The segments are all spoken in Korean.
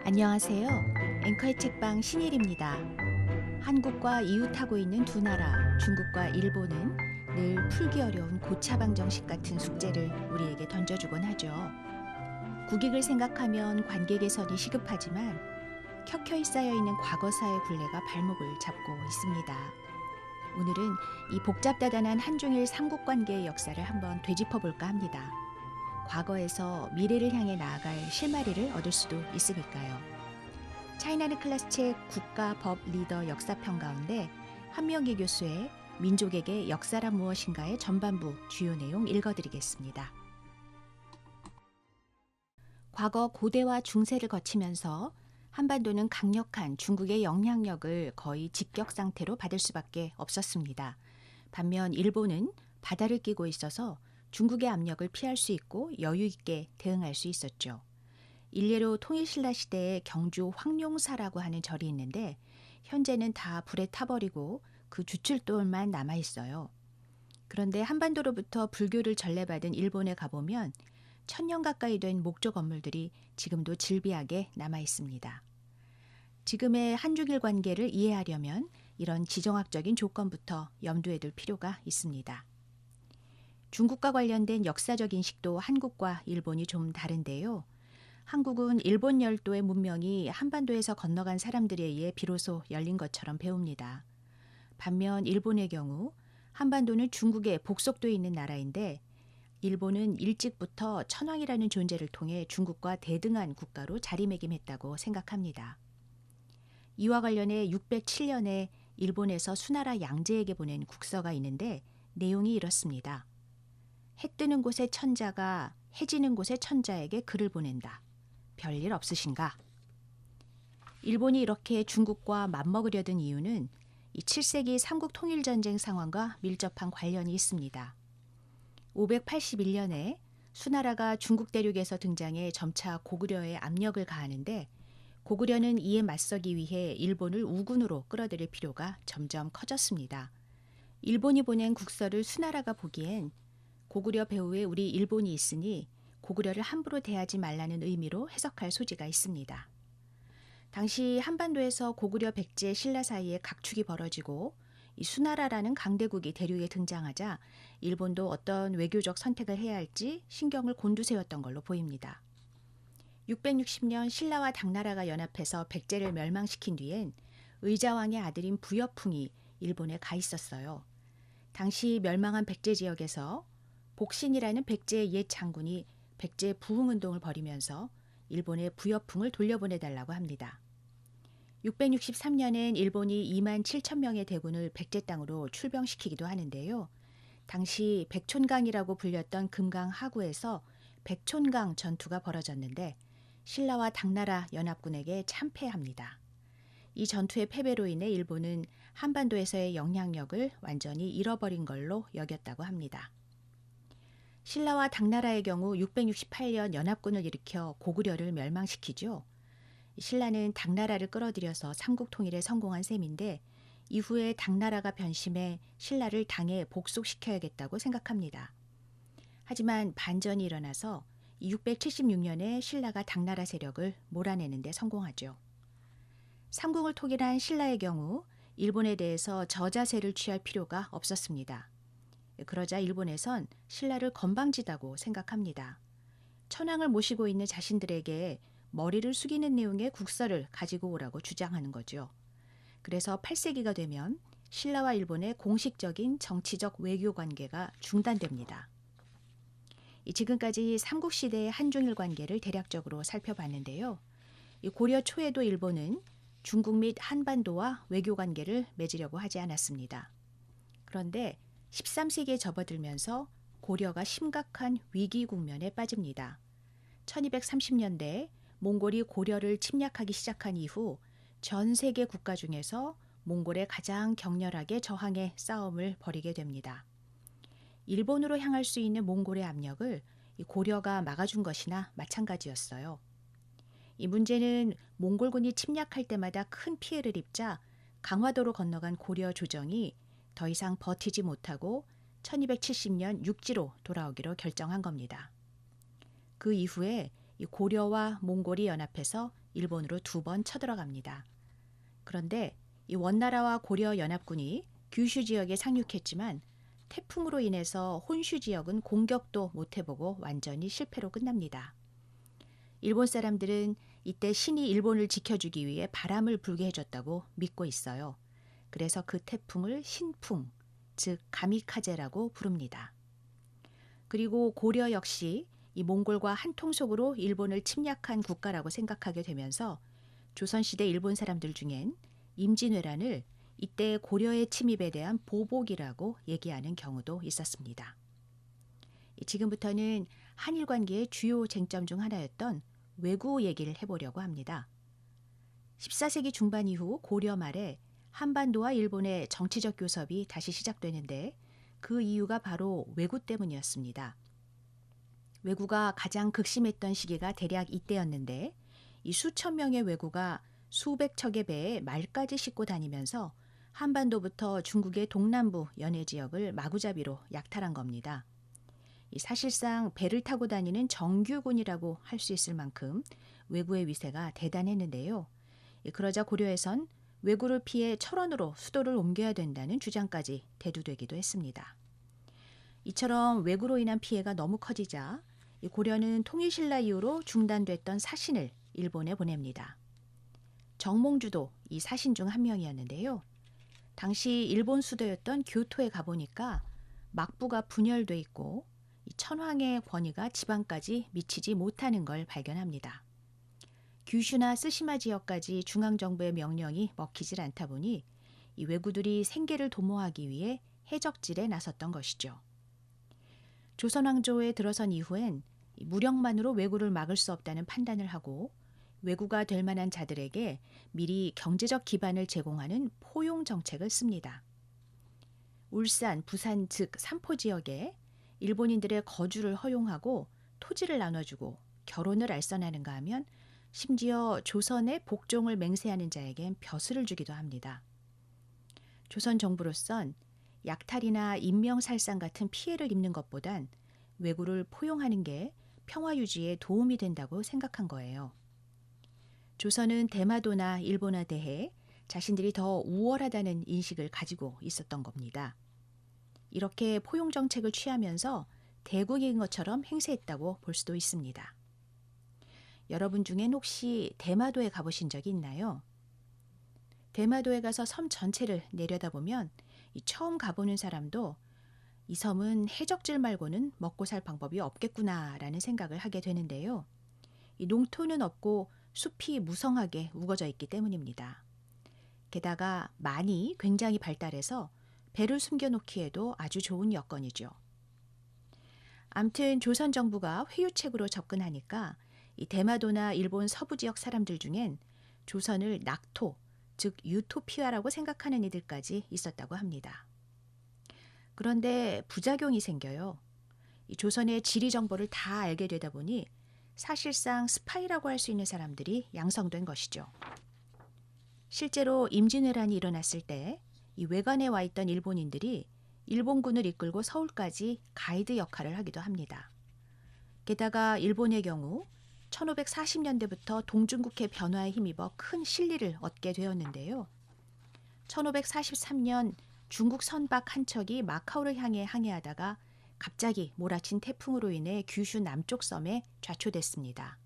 안녕하세요. 앵커의 책방 신일입니다. 한국과 이웃하고 있는 두 나라, 중국과 일본은 늘 풀기 어려운 고차방 정식 같은 숙제를 우리에게 던져주곤 하죠. 국익을 생각하면 관계 개선이 시급하지만 켜켜이 쌓여있는 과거사의 굴레가 발목을 잡고 있습니다. 오늘은 이 복잡다단한 한중일 삼국관계의 역사를 한번 되짚어볼까 합니다. 과거에서 미래를 향해 나아갈 실마리를 얻을 수도 있으니까요. 차이나는 클래스 책 국가 법 리더 역사편 가운데 한명기 교수의 민족에게 역사란 무엇인가의 전반부 주요 내용 읽어드리겠습니다. 과거 고대와 중세를 거치면서 한반도는 강력한 중국의 영향력을 거의 직격 상태로 받을 수밖에 없었습니다. 반면 일본은 바다를 끼고 있어서 중국의 압력을 피할 수 있고 여유 있게 대응할 수 있었죠. 일례로 통일신라 시대에 경주 황룡사라고 하는 절이 있는데 현재는 다 불에 타버리고 그 주출돌만 남아있어요. 그런데 한반도로부터 불교를 전래받은 일본에 가보면 1000년 가까이 된 목조 건물들이 지금도 질비하게 남아있습니다. 지금의 한중일 관계를 이해하려면 이런 지정학적인 조건부터 염두에 둘 필요가 있습니다. 중국과 관련된 역사적 인식도 한국과 일본이 좀 다른데요. 한국은 일본 열도의 문명이 한반도에서 건너간 사람들에 의해 비로소 열린 것처럼 배웁니다. 반면 일본의 경우 한반도는 중국에 복속돼 있는 나라인데 일본은 일찍부터 천황이라는 존재를 통해 중국과 대등한 국가로 자리매김했다고 생각합니다. 이와 관련해 607년에 일본에서 수나라 양제에게 보낸 국서가 있는데 내용이 이렇습니다. 해 뜨는 곳의 천자가 해 지는 곳의 천자에게 글을 보낸다. 별일 없으신가? 일본이 이렇게 중국과 맞먹으려던 이유는 이 7세기 삼국 통일전쟁 상황과 밀접한 관련이 있습니다. 581년에 수나라가 중국 대륙에서 등장해 점차 고구려에 압력을 가하는데 고구려는 이에 맞서기 위해 일본을 우군으로 끌어들일 필요가 점점 커졌습니다. 일본이 보낸 국서를 수나라가 보기엔 고구려 배후에 우리 일본이 있으니 고구려를 함부로 대하지 말라는 의미로 해석할 소지가 있습니다. 당시 한반도에서 고구려 백제 신라 사이에 각축이 벌어지고 이 수나라라는 강대국이 대륙에 등장하자 일본도 어떤 외교적 선택을 해야 할지 신경을 곤두세웠던 걸로 보입니다. 660년 신라와 당나라가 연합해서 백제를 멸망시킨 뒤엔 의자왕의 아들인 부여풍이 일본에 가 있었어요. 당시 멸망한 백제 지역에서 복신이라는 백제의 옛 장군이 백제 부흥운동을 벌이면서 일본에 부여풍을 돌려보내달라고 합니다. 663년엔 일본이 2만 7천 명의 대군을 백제 땅으로 출병시키기도 하는데요. 당시 백촌강이라고 불렸던 금강 하구에서 백촌강 전투가 벌어졌는데 신라와 당나라 연합군에게 참패합니다. 이 전투의 패배로 인해 일본은 한반도에서의 영향력을 완전히 잃어버린 걸로 여겼다고 합니다. 신라와 당나라의 경우 668년 연합군을 일으켜 고구려를 멸망시키죠. 신라는 당나라를 끌어들여서 삼국 통일에 성공한 셈인데 이후에 당나라가 변심해 신라를 당에 복속시켜야겠다고 생각합니다. 하지만 반전이 일어나서 676년에 신라가 당나라 세력을 몰아내는 데 성공하죠. 삼국을 통일한 신라의 경우 일본에 대해서 저자세를 취할 필요가 없었습니다. 그러자 일본에선 신라를 건방지다고 생각합니다. 천황을 모시고 있는 자신들에게 머리를 숙이는 내용의 국서를 가지고 오라고 주장하는 거죠. 그래서 8세기가 되면 신라와 일본의 공식적인 정치적 외교 관계가 중단됩니다. 지금까지 삼국시대의 한중일 관계를 대략적으로 살펴봤는데요. 고려 초에도 일본은 중국 및 한반도와 외교 관계를 맺으려고 하지 않았습니다. 그런데 13세기에 접어들면서 고려가 심각한 위기 국면에 빠집니다. 1230년대 몽골이 고려를 침략하기 시작한 이후 전 세계 국가 중에서 몽골에 가장 격렬하게 저항의 싸움을 벌이게 됩니다. 일본으로 향할 수 있는 몽골의 압력을 고려가 막아준 것이나 마찬가지였어요. 이 문제는 몽골군이 침략할 때마다 큰 피해를 입자 강화도로 건너간 고려 조정이 더 이상 버티지 못하고 1270년 육지로 돌아오기로 결정한 겁니다. 그 이후에 고려와 몽골이 연합해서 일본으로 2번 쳐들어갑니다. 그런데 이 원나라와 고려 연합군이 규슈 지역에 상륙했지만 태풍으로 인해서 혼슈 지역은 공격도 못 해보고 완전히 실패로 끝납니다. 일본 사람들은 이때 신이 일본을 지켜주기 위해 바람을 불게 해줬다고 믿고 있어요. 그래서 그 태풍을 신풍, 즉 가미카제라고 부릅니다. 그리고 고려 역시 이 몽골과 한 통속으로 일본을 침략한 국가라고 생각하게 되면서 조선시대 일본 사람들 중엔 임진왜란을 이때 고려의 침입에 대한 보복이라고 얘기하는 경우도 있었습니다. 지금부터는 한일 관계의 주요 쟁점 중 하나였던 왜구 얘기를 해보려고 합니다. 14세기 중반 이후 고려 말에 한반도와 일본의 정치적 교섭이 다시 시작되는데 그 이유가 바로 왜구 때문이었습니다. 왜구가 가장 극심했던 시기가 대략 이때였는데 이 수천 명의 왜구가 수백 척의 배에 말까지 싣고 다니면서 한반도부터 중국의 동남부 연해 지역을 마구잡이로 약탈한 겁니다. 사실상 배를 타고 다니는 정규군이라고 할 수 있을 만큼 왜구의 위세가 대단했는데요. 그러자 고려에선 왜구를 피해 철원으로 수도를 옮겨야 된다는 주장까지 대두되기도 했습니다. 이처럼 왜구로 인한 피해가 너무 커지자 고려는 통일신라 이후로 중단됐던 사신을 일본에 보냅니다. 정몽주도 이 사신 중 한 명이었는데요. 당시 일본 수도였던 교토에 가보니까 막부가 분열돼 있고 천황의 권위가 지방까지 미치지 못하는 걸 발견합니다. 규슈나 쓰시마 지역까지 중앙정부의 명령이 먹히질 않다 보니 이 왜구들이 생계를 도모하기 위해 해적질에 나섰던 것이죠. 조선왕조에 들어선 이후엔 무력만으로 왜구를 막을 수 없다는 판단을 하고 왜구가 될 만한 자들에게 미리 경제적 기반을 제공하는 포용 정책을 씁니다. 울산, 부산 즉 삼포 지역에 일본인들의 거주를 허용하고 토지를 나눠주고 결혼을 알선하는가 하면 심지어 조선의 복종을 맹세하는 자에겐 벼슬을 주기도 합니다. 조선 정부로선 약탈이나 인명살상 같은 피해를 입는 것보단 왜구를 포용하는 게 평화 유지에 도움이 된다고 생각한 거예요. 조선은 대마도나 일본에 대해 자신들이 더 우월하다는 인식을 가지고 있었던 겁니다. 이렇게 포용 정책을 취하면서 대국인 것처럼 행세했다고 볼 수도 있습니다. 여러분 중엔 혹시 대마도에 가보신 적이 있나요? 대마도에 가서 섬 전체를 내려다보면 처음 가보는 사람도 이 섬은 해적질 말고는 먹고 살 방법이 없겠구나라는 생각을 하게 되는데요. 이 농토는 없고 숲이 무성하게 우거져 있기 때문입니다. 게다가 만이 굉장히 발달해서 배를 숨겨놓기에도 아주 좋은 여건이죠. 암튼 조선 정부가 회유책으로 접근하니까 이 대마도나 일본 서부 지역 사람들 중엔 조선을 낙토, 즉 유토피아라고 생각하는 이들까지 있었다고 합니다. 그런데 부작용이 생겨요. 이 조선의 지리 정보를 다 알게 되다 보니 사실상 스파이라고 할 수 있는 사람들이 양성된 것이죠. 실제로 임진왜란이 일어났을 때 이 외관에 와 있던 일본인들이 일본군을 이끌고 서울까지 가이드 역할을 하기도 합니다. 게다가 일본의 경우 1540년대부터 동중국해 변화에 힘입어 큰 실리를 얻게 되었는데요. 1543년 중국 선박 한 척이 마카오를 향해 항해하다가 갑자기 몰아친 태풍으로 인해 규슈 남쪽 섬에 좌초됐습니다.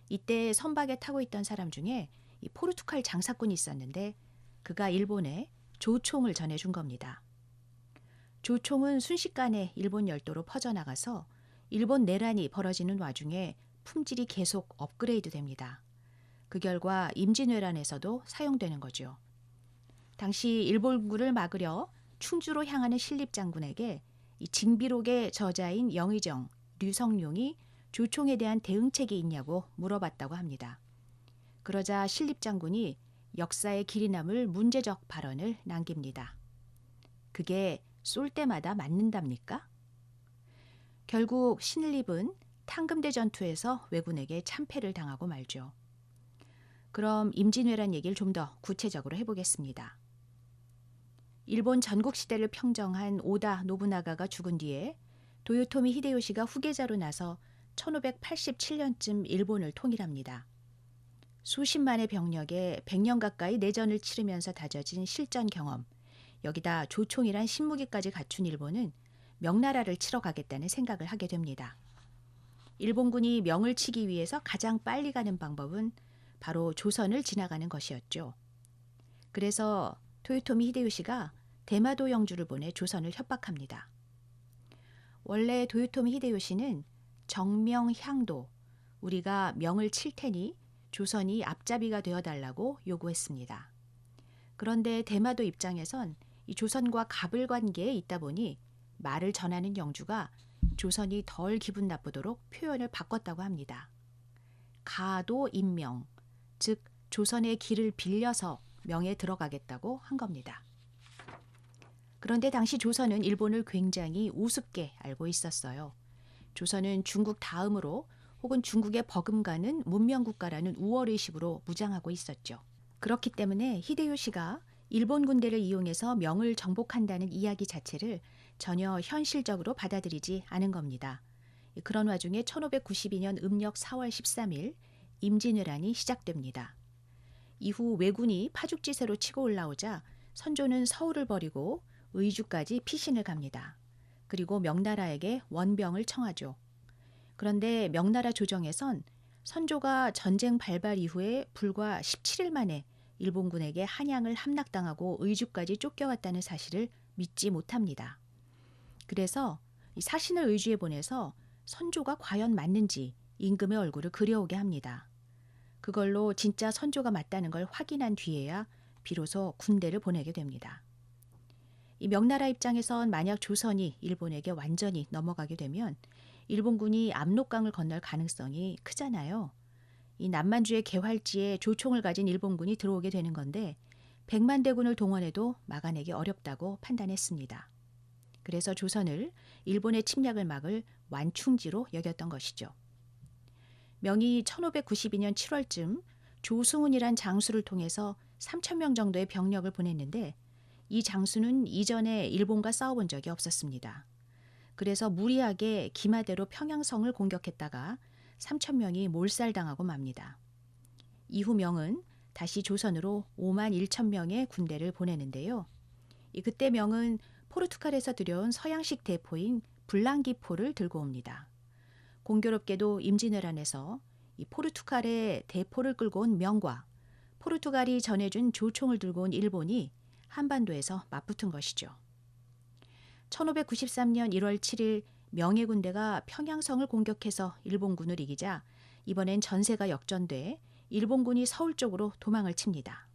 이때 선박에 타고 있던 사람 중에 이 포르투갈 장사꾼이 있었는데 그가 일본에 조총을 전해준 겁니다. 조총은 순식간에 일본 열도로 퍼져나가서 일본 내란이 벌어지는 와중에 품질이 계속 업그레이드 됩니다. 그 결과 임진왜란에서도 사용되는 거죠. 당시 일본군을 막으려 충주로 향하는 신립장군에게 이 징비록의 저자인 영의정, 류성룡이 조총에 대한 대응책이 있냐고 물어봤다고 합니다. 그러자 신립장군이 역사에 길이 남을 문제적 발언을 남깁니다. 그게 쏠 때마다 맞는답니까? 결국 신립은 탕금대 전투에서 왜군에게 참패를 당하고 말죠. 그럼 임진왜란 얘기를 좀 더 구체적으로 해보겠습니다. 일본 전국시대를 평정한 오다 노부나가가 죽은 뒤에 도요토미 히데요시가 후계자로 나서 1587년쯤 일본을 통일합니다. 수십만의 병력에 100년 가까이 내전을 치르면서 다져진 실전 경험, 여기다 조총이란 신무기까지 갖춘 일본은 명나라를 치러 가겠다는 생각을 하게 됩니다. 일본군이 명을 치기 위해서 가장 빨리 가는 방법은 바로 조선을 지나가는 것이었죠. 그래서 토요토미 히데요시가 대마도 영주를 보내 조선을 협박합니다. 원래 도요토미 히데요시는 정명향도, 우리가 명을 칠 테니 조선이 앞잡이가 되어달라고 요구했습니다. 그런데 대마도 입장에선 이 조선과 갑을 관계에 있다 보니 말을 전하는 영주가 조선이 덜 기분 나쁘도록 표현을 바꿨다고 합니다. 가도 임명, 즉 조선의 길을 빌려서 명에 들어가겠다고 한 겁니다. 그런데 당시 조선은 일본을 굉장히 우습게 알고 있었어요. 조선은 중국 다음으로 혹은 중국에 버금가는 문명국가라는 우월의식으로 무장하고 있었죠. 그렇기 때문에 히데요시가 일본 군대를 이용해서 명을 정복한다는 이야기 자체를 전혀 현실적으로 받아들이지 않은 겁니다. 그런 와중에 1592년 음력 4월 13일 임진왜란이 시작됩니다. 이후 왜군이 파죽지세로 치고 올라오자 선조는 서울을 버리고 의주까지 피신을 갑니다. 그리고 명나라에게 원병을 청하죠. 그런데 명나라 조정에선 선조가 전쟁 발발 이후에 불과 17일 만에 일본군에게 한양을 함락당하고 의주까지 쫓겨왔다는 사실을 믿지 못합니다. 그래서 이 사신을 의주에 보내서 선조가 과연 맞는지 임금의 얼굴을 그려오게 합니다. 그걸로 진짜 선조가 맞다는 걸 확인한 뒤에야 비로소 군대를 보내게 됩니다. 이 명나라 입장에선 만약 조선이 일본에게 완전히 넘어가게 되면 일본군이 압록강을 건널 가능성이 크잖아요. 이 남만주의 개활지에 조총을 가진 일본군이 들어오게 되는 건데 100만 대군을 동원해도 막아내기 어렵다고 판단했습니다. 그래서 조선을 일본의 침략을 막을 완충지로 여겼던 것이죠. 명이 1592년 7월쯤 조승훈이란 장수를 통해서 3,000명 정도의 병력을 보냈는데 이 장수는 이전에 일본과 싸워본 적이 없었습니다. 그래서 무리하게 기마대로 평양성을 공격했다가 3,000명이 몰살당하고 맙니다. 이후 명은 다시 조선으로 5만 1천 명의 군대를 보내는데요. 그때 명은 포르투갈에서 들여온 서양식 대포인 불랑기포를 들고 옵니다. 공교롭게도 임진왜란에서 이 포르투갈의 대포를 끌고 온 명과 포르투갈이 전해준 조총을 들고 온 일본이 한반도에서 맞붙은 것이죠. 1593년 1월 7일 명의 군대가 평양성을 공격해서 일본군을 이기자 이번엔 전세가 역전돼 일본군이 서울 쪽으로 도망을 칩니다.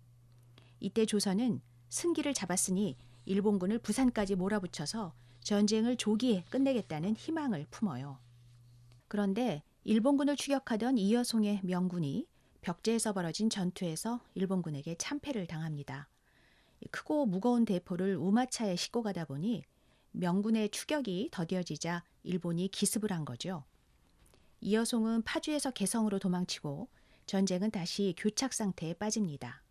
이때 조선은 승기를 잡았으니 일본군을 부산까지 몰아붙여서 전쟁을 조기에 끝내겠다는 희망을 품어요. 그런데 일본군을 추격하던 이여송의 명군이 벽제에서 벌어진 전투에서 일본군에게 참패를 당합니다. 크고 무거운 대포를 우마차에 싣고 가다 보니 명군의 추격이 더뎌지자 일본이 기습을 한 거죠. 이여송은 파주에서 개성으로 도망치고 전쟁은 다시 교착 상태에 빠집니다.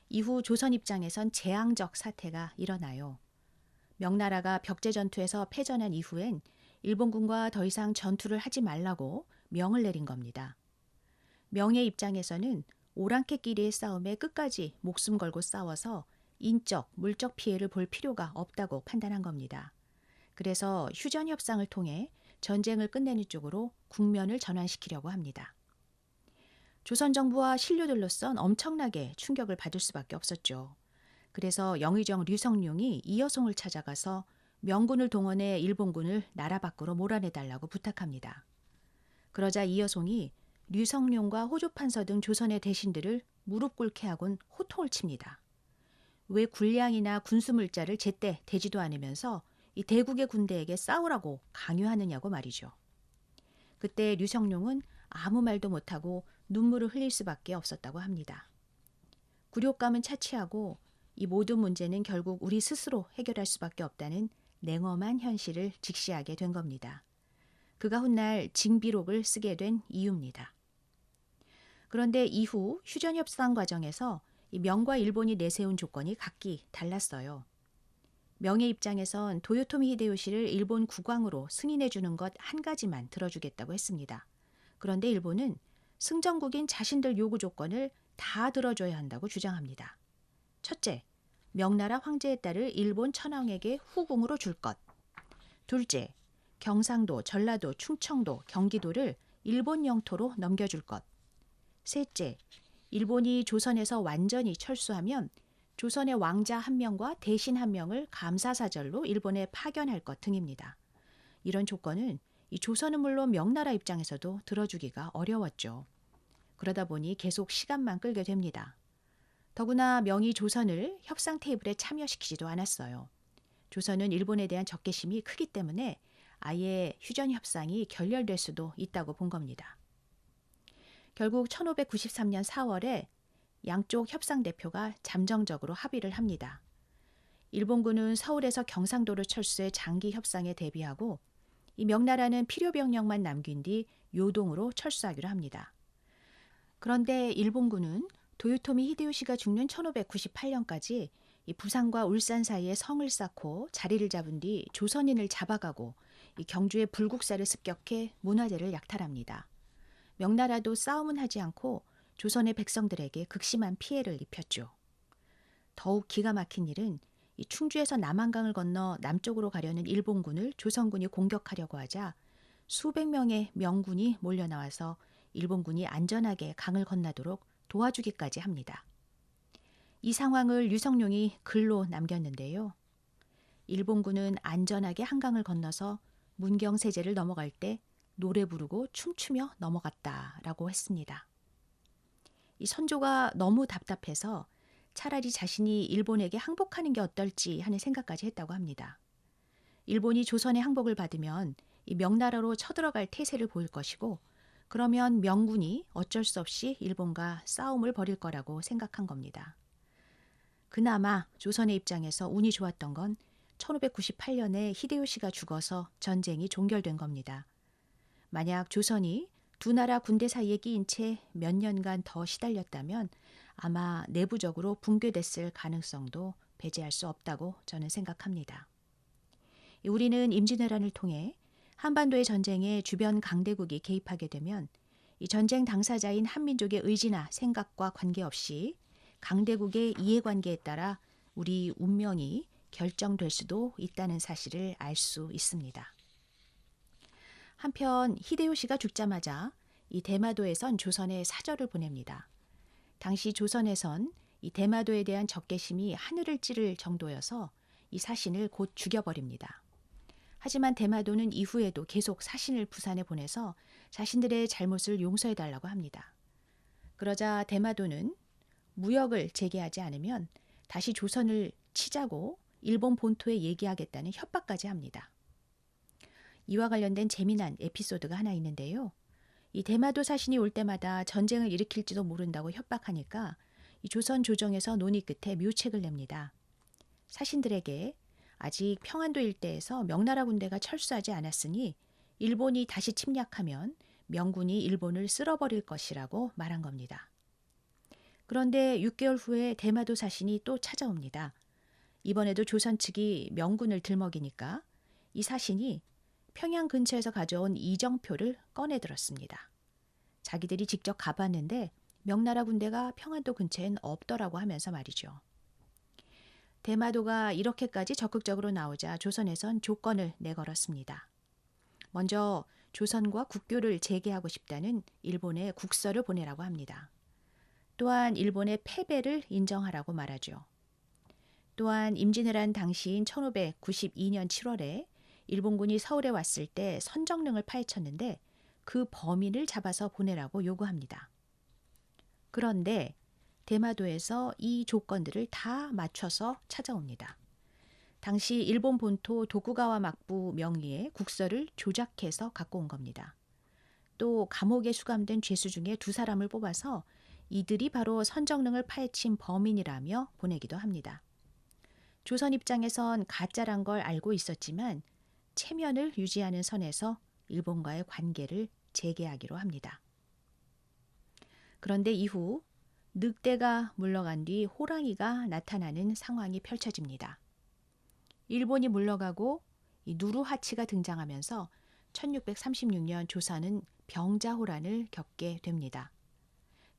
이후 조선 입장에선 재앙적 사태가 일어나요. 명나라가 벽제 전투에서 패전한 이후엔 일본군과 더 이상 전투를 하지 말라고 명을 내린 겁니다. 명의 입장에서는 오랑캐끼리의 싸움에 끝까지 목숨 걸고 싸워서 인적, 물적 피해를 볼 필요가 없다고 판단한 겁니다. 그래서 휴전 협상을 통해 전쟁을 끝내는 쪽으로 국면을 전환시키려고 합니다. 조선 정부와 신료들로선 엄청나게 충격을 받을 수밖에 없었죠. 그래서 영의정 류성룡이 이여송을 찾아가서 명군을 동원해 일본군을 나라 밖으로 몰아내달라고 부탁합니다. 그러자 이여송이 류성룡과 호조판서 등 조선의 대신들을 무릎 꿇게 하곤 호통을 칩니다. 왜 군량이나 군수물자를 제때 대지도 않으면서 이 대국의 군대에게 싸우라고 강요하느냐고 말이죠. 그때 류성룡은 아무 말도 못하고 눈물을 흘릴 수밖에 없었다고 합니다. 굴욕감은 차치하고 이 모든 문제는 결국 우리 스스로 해결할 수밖에 없다는 냉엄한 현실을 직시하게 된 겁니다. 그가 훗날 징비록을 쓰게 된 이유입니다. 그런데 이후 휴전협상 과정에서 이 명과 일본이 내세운 조건이 각기 달랐어요. 명의 입장에선 도요토미 히데요시를 일본 국왕으로 승인해 주는 것 한 가지만 들어주겠다고 했습니다. 그런데 일본은 승전국인 자신들 요구 조건을 다 들어줘야 한다고 주장합니다. 첫째, 명나라 황제의 딸을 일본 천황에게 후궁으로 줄 것. 둘째, 경상도, 전라도, 충청도, 경기도를 일본 영토로 넘겨줄 것. 셋째, 일본이 조선에서 완전히 철수하면 조선의 왕자 한 명과 대신 한 명을 감사사절로 일본에 파견할 것 등입니다. 이런 조건은 이 조선은 물론 명나라 입장에서도 들어주기가 어려웠죠. 그러다 보니 계속 시간만 끌게 됩니다. 더구나 명이 조선을 협상 테이블에 참여시키지도 않았어요. 조선은 일본에 대한 적개심이 크기 때문에 아예 휴전 협상이 결렬될 수도 있다고 본 겁니다. 결국 1593년 4월에 양쪽 협상 대표가 잠정적으로 합의를 합니다. 일본군은 서울에서 경상도로 철수해 장기 협상에 대비하고 이 명나라는 필요 병력만 남긴 뒤 요동으로 철수하기로 합니다. 그런데 일본군은 도요토미 히데요시가 죽는 1598년까지 이 부산과 울산 사이에 성을 쌓고 자리를 잡은 뒤 조선인을 잡아가고 이 경주의 불국사를 습격해 문화재를 약탈합니다. 명나라도 싸움은 하지 않고 조선의 백성들에게 극심한 피해를 입혔죠. 더욱 기가 막힌 일은 이 충주에서 남한강을 건너 남쪽으로 가려는 일본군을 조선군이 공격하려고 하자 수백 명의 명군이 몰려나와서 일본군이 안전하게 강을 건너도록 도와주기까지 합니다. 이 상황을 유성룡이 글로 남겼는데요. 일본군은 안전하게 한강을 건너서 문경세제를 넘어갈 때 노래 부르고 춤추며 넘어갔다라고 했습니다. 이 선조가 너무 답답해서 차라리 자신이 일본에게 항복하는 게 어떨지 하는 생각까지 했다고 합니다. 일본이 조선의 항복을 받으면 이 명나라로 쳐들어갈 태세를 보일 것이고 그러면 명군이 어쩔 수 없이 일본과 싸움을 벌일 거라고 생각한 겁니다. 그나마 조선의 입장에서 운이 좋았던 건 1598년에 히데요시가 죽어서 전쟁이 종결된 겁니다. 만약 조선이 두 나라 군대 사이에 끼인 채 몇 년간 더 시달렸다면 아마 내부적으로 붕괴됐을 가능성도 배제할 수 없다고 저는 생각합니다. 우리는 임진왜란을 통해 한반도의 전쟁에 주변 강대국이 개입하게 되면 이 전쟁 당사자인 한민족의 의지나 생각과 관계없이 강대국의 이해관계에 따라 우리 운명이 결정될 수도 있다는 사실을 알 수 있습니다. 한편 히데요시가 죽자마자 이 대마도에선 조선에 사절을 보냅니다. 당시 조선에선 이 대마도에 대한 적개심이 하늘을 찌를 정도여서 이 사신을 곧 죽여버립니다. 하지만 대마도는 이후에도 계속 사신을 부산에 보내서 자신들의 잘못을 용서해달라고 합니다. 그러자 대마도는 무역을 재개하지 않으면 다시 조선을 치자고 일본 본토에 얘기하겠다는 협박까지 합니다. 이와 관련된 재미난 에피소드가 하나 있는데요. 이 대마도 사신이 올 때마다 전쟁을 일으킬지도 모른다고 협박하니까 이 조선 조정에서 논의 끝에 묘책을 냅니다. 사신들에게 아직 평안도 일대에서 명나라 군대가 철수하지 않았으니 일본이 다시 침략하면 명군이 일본을 쓸어버릴 것이라고 말한 겁니다. 그런데 6개월 후에 대마도 사신이 또 찾아옵니다. 이번에도 조선 측이 명군을 들먹이니까 이 사신이 평양 근처에서 가져온 이정표를 꺼내들었습니다. 자기들이 직접 가봤는데 명나라 군대가 평안도 근처엔 없더라고 하면서 말이죠. 대마도가 이렇게까지 적극적으로 나오자 조선에선 조건을 내걸었습니다. 먼저 조선과 국교를 재개하고 싶다는 일본에 국서를 보내라고 합니다. 또한 일본의 패배를 인정하라고 말하죠. 또한 임진왜란 당시인 1592년 7월에 일본군이 서울에 왔을 때 선정릉을 파헤쳤는데 그 범인을 잡아서 보내라고 요구합니다. 그런데 대마도에서 이 조건들을 다 맞춰서 찾아옵니다. 당시 일본 본토 도쿠가와 막부 명의의 국서를 조작해서 갖고 온 겁니다. 또 감옥에 수감된 죄수 중에 2사람을 뽑아서 이들이 바로 선정릉을 파헤친 범인이라며 보내기도 합니다. 조선 입장에선 가짜란 걸 알고 있었지만 체면을 유지하는 선에서 일본과의 관계를 재개하기로 합니다. 그런데 이후 늑대가 물러간 뒤 호랑이가 나타나는 상황이 펼쳐집니다. 일본이 물러가고 이 누루하치가 등장하면서 1636년 조선은 병자호란을 겪게 됩니다.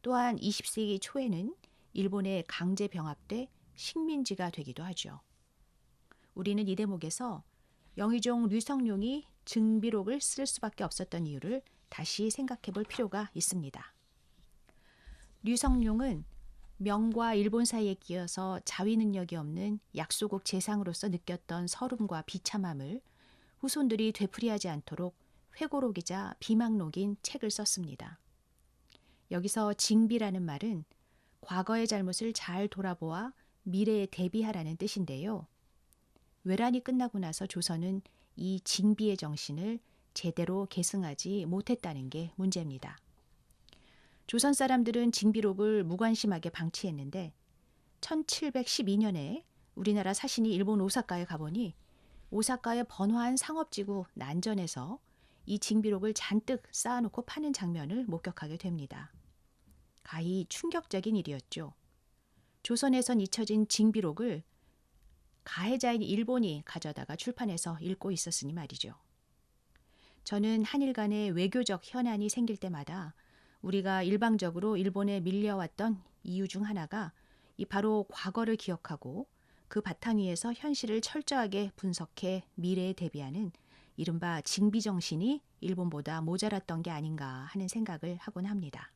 또한 20세기 초에는 일본에 강제 병합돼 식민지가 되기도 하죠. 우리는 이 대목에서 영의종 류성룡이 징비록을 쓸 수밖에 없었던 이유를 다시 생각해 볼 필요가 있습니다. 류성룡은 명과 일본 사이에 끼어서 자위 능력이 없는 약소국 재상으로서 느꼈던 서름과 비참함을 후손들이 되풀이하지 않도록 회고록이자 비망록인 책을 썼습니다. 여기서 징비라는 말은 과거의 잘못을 잘 돌아보아 미래에 대비하라는 뜻인데요. 외란이 끝나고 나서 조선은 이 징비의 정신을 제대로 계승하지 못했다는 게 문제입니다. 조선 사람들은 징비록을 무관심하게 방치했는데 1712년에 우리나라 사신이 일본 오사카에 가보니 오사카의 번화한 상업지구 난전에서 이 징비록을 잔뜩 쌓아놓고 파는 장면을 목격하게 됩니다. 가히 충격적인 일이었죠. 조선에선 잊혀진 징비록을 가해자인 일본이 가져다가 출판해서 읽고 있었으니 말이죠. 저는 한일 간의 외교적 현안이 생길 때마다 우리가 일방적으로 일본에 밀려왔던 이유 중 하나가 이 바로 과거를 기억하고 그 바탕 위에서 현실을 철저하게 분석해 미래에 대비하는 이른바 징비 정신이 일본보다 모자랐던 게 아닌가 하는 생각을 하곤 합니다.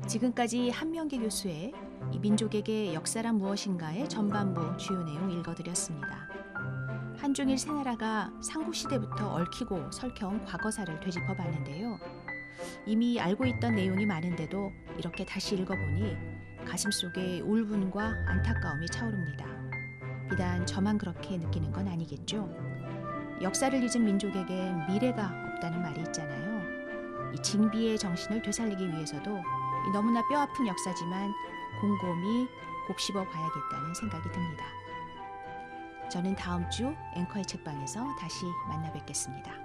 지금까지 한명기 교수의 이 민족에게 역사란 무엇인가의 전반부 주요 내용 읽어드렸습니다. 한중일 세 나라가 삼국시대부터 얽히고 설켜온 과거사를 되짚어봤는데요. 이미 알고 있던 내용이 많은데도 이렇게 다시 읽어보니 가슴속에 울분과 안타까움이 차오릅니다. 비단 저만 그렇게 느끼는 건 아니겠죠. 역사를 잊은 민족에겐 미래가 없다는 말이 있잖아요. 이 징비의 정신을 되살리기 위해서도 이 너무나 뼈아픈 역사지만 곰곰이 곱씹어 봐야겠다는 생각이 듭니다. 저는 다음 주 앵커의 책방에서 다시 만나 뵙겠습니다.